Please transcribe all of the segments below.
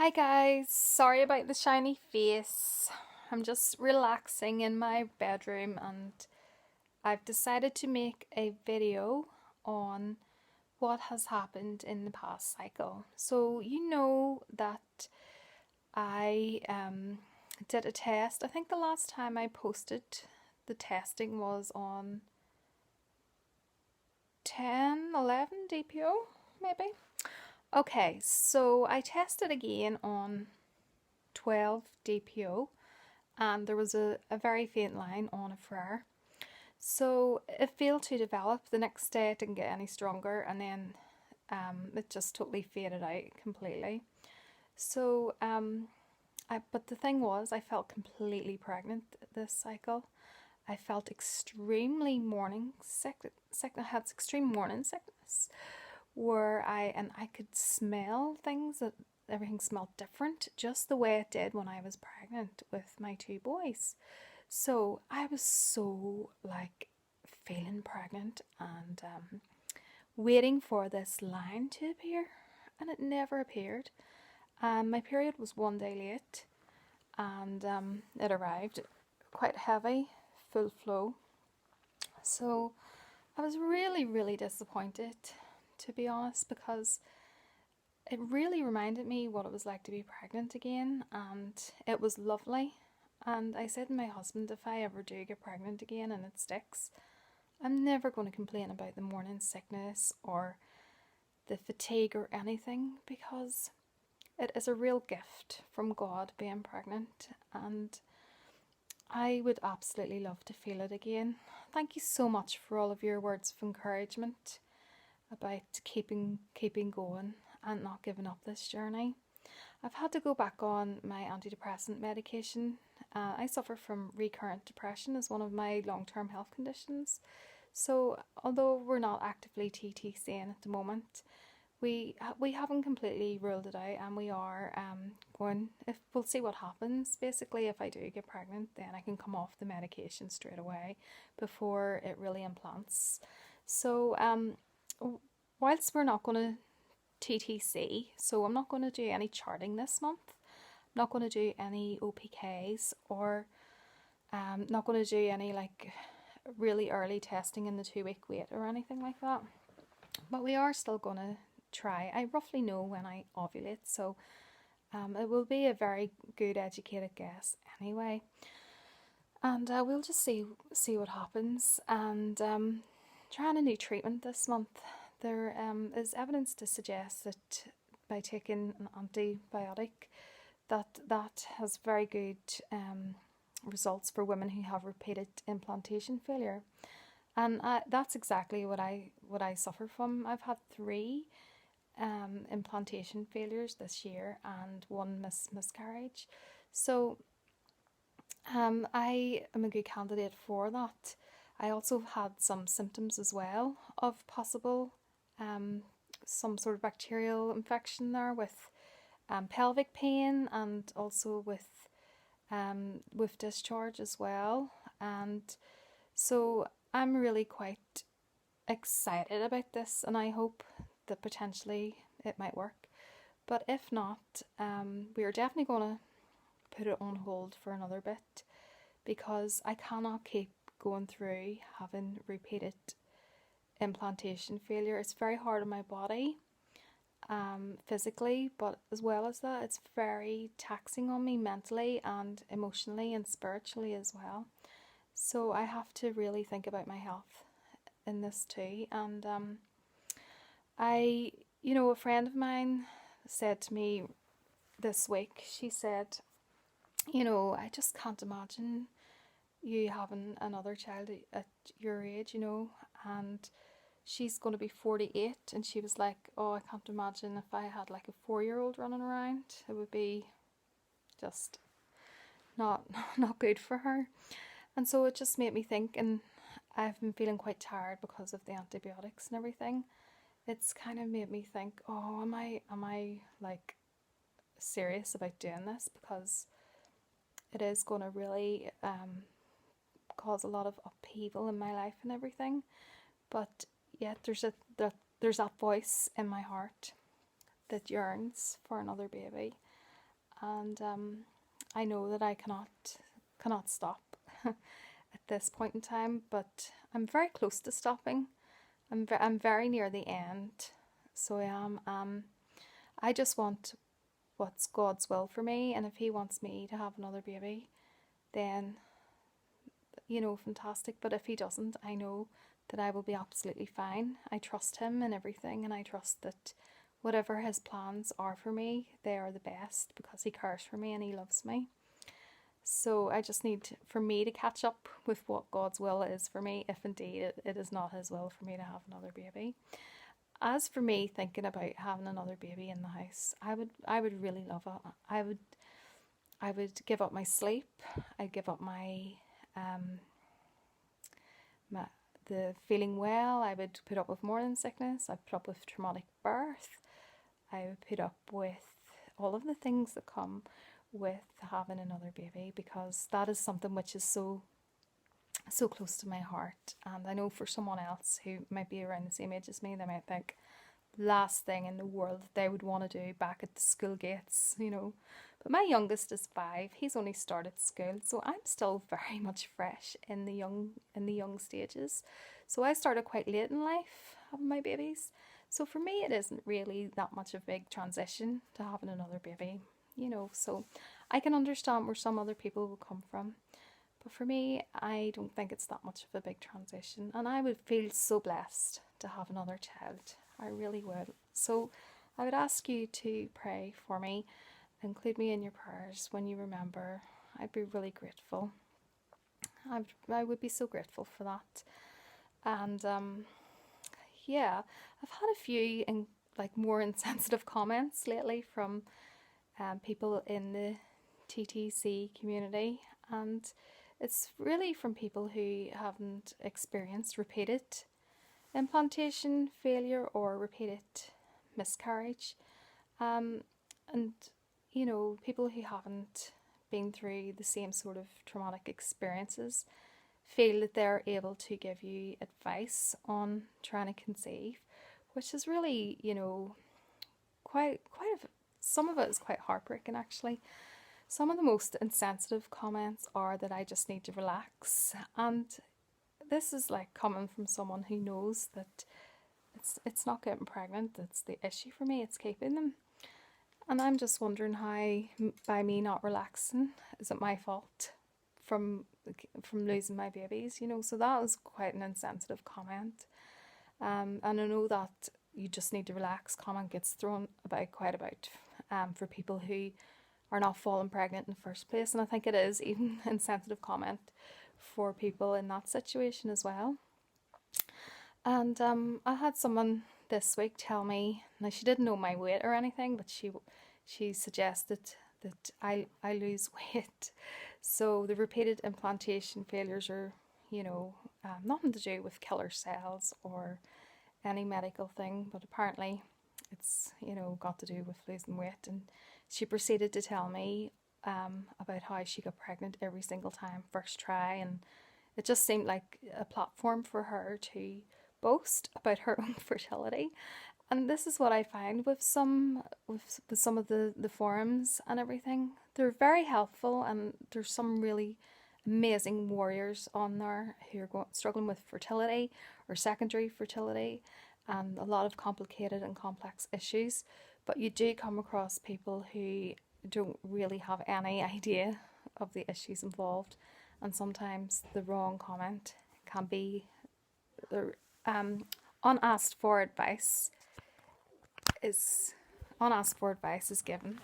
Hi guys, sorry about the shiny face. I'm just relaxing in my bedroom and I've decided to make a video on what has happened in the past cycle. So you know that I did a test. I think the last time I posted the testing was on 10, 11 DPO maybe. Okay, so I tested again on 12 DPO and there was a very faint line on a flare. So it failed to develop. The next day it didn't get any stronger and then it just totally faded out completely. So, but the thing was, I felt completely pregnant this cycle. I felt extremely morning sick. I had extreme morning sickness where I could smell things that everything smelled different, just the way it did when I was pregnant with my two boys. So I was so like feeling pregnant and waiting for this line to appear, and it never appeared. My period was one day late, and it arrived quite heavy, full flow. So I was really, really disappointed, to be honest, because it really reminded me what it was like to be pregnant again, and it was lovely. And I said to my husband, if I ever do get pregnant again and it sticks, I'm never going to complain about the morning sickness or the fatigue or anything, because it is a real gift from God being pregnant, and I would absolutely love to feel it again. Thank you so much for all of your words of encouragement about keeping going and not giving up this journey. I've had to go back on my antidepressant medication. I suffer from recurrent depression as one of my long-term health conditions. So although we're not actively TTCing at the moment, we haven't completely ruled it out, and we are going. If we'll see what happens. Basically, if I do get pregnant, then I can come off the medication straight away before it really implants. So whilst we're not going to TTC, so I'm not going to do any charting this month. I'm not going to do any OPKs, or not going to do any like really early testing in the 2-week wait or anything like that. But we are still going to try. I roughly know when I ovulate, so it will be a very good educated guess anyway. And we'll just see what happens. And trying a new treatment this month. There is evidence to suggest that by taking an antibiotic, that has very good results for women who have repeated implantation failure, and that's exactly what I suffer from. I've had 3 implantation failures this year and 1 miscarriage, so I am a good candidate for that. I also had some symptoms as well of possible some sort of bacterial infection there, with pelvic pain and also with discharge as well. And so I'm really quite excited about this, and I hope that potentially it might work. But if not, we are definitely going to put it on hold for another bit, because I cannot keep going through having repeated implantation failure. It's very hard on my body, physically, but as well as that, it's very taxing on me mentally and emotionally and spiritually as well. So I have to really think about my health in this too. And a friend of mine said to me this week, she said, I just can't imagine you having another child at your age, and she's going to be 48, and she was like, oh, I can't imagine if I had like a 4-year-old running around. It would be just not good for her. And so it just made me think, and I've been feeling quite tired because of the antibiotics and everything. It's kind of made me think, oh, am I like serious about doing this? Because it is going to really cause a lot of upheaval in my life and everything. But yet there's that voice in my heart that yearns for another baby, and I know that I cannot stop at this point in time, but I'm very close to stopping. I'm very near the end, so I am. I just want what's God's will for me, and if He wants me to have another baby, then fantastic. But if He doesn't, I know that I will be absolutely fine. I trust Him in everything, and I trust that whatever His plans are for me, they are the best, because He cares for me and He loves me. So I just need for me to catch up with what God's will is for me, if indeed it is not His will for me to have another baby. As for me thinking about having another baby in the house, I would really love it. I would give up my sleep. I'd give up my the feeling well. I would put up with morning sickness. I'd put up with traumatic birth. I would put up with all of the things that come with having another baby, because that is something which is so close to my heart. And I know for someone else who might be around the same age as me, they might think last thing in the world that they would want to do back at the school gates, But my youngest is 5. He's only started school, so I'm still very much fresh in the young stages. So I started quite late in life having my babies. So for me, it isn't really that much of a big transition to having another baby, So I can understand where some other people will come from. But for me, I don't think it's that much of a big transition. And I would feel so blessed to have another child. I really would. So I would ask you to pray for me. Include me in your prayers when you remember. I'd be really grateful. I would be so grateful for that. And yeah, I've had a few more insensitive comments lately from people in the TTC community, and it's really from people who haven't experienced repeated implantation failure or repeated miscarriage, and people who haven't been through the same sort of traumatic experiences feel that they're able to give you advice on trying to conceive, which is really, some of it is quite heartbreaking actually. Some of the most insensitive comments are that I just need to relax, and this is coming from someone who knows that it's not getting pregnant that's the issue for me, it's keeping them. And I'm just wondering how, by me not relaxing, is it my fault from losing my babies, So that was quite an insensitive comment. And I know that you just need to relax comment gets thrown about quite a bit for people who are not falling pregnant in the first place. And I think it is even an insensitive comment for people in that situation as well. And I had someone this week tell me, now she didn't know my weight or anything, but she suggested that I lose weight. So the repeated implantation failures are, nothing to do with killer cells or any medical thing, but apparently it's, got to do with losing weight. And she proceeded to tell me about how she got pregnant every single time, first try, and it just seemed like a platform for her to boast about her own fertility. And this is what I find with some of the forums and everything. They're very helpful, and there's some really amazing warriors on there who are struggling with fertility or secondary fertility and a lot of complicated and complex issues. But you do come across people who don't really have any idea of the issues involved, and sometimes the wrong comment can be unasked for advice is given.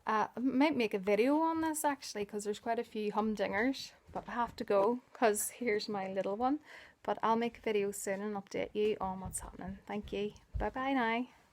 I might make a video on this actually, because there's quite a few humdingers, but I have to go because here's my little one. But I'll make a video soon and update you on what's happening. Thank you. Bye bye now.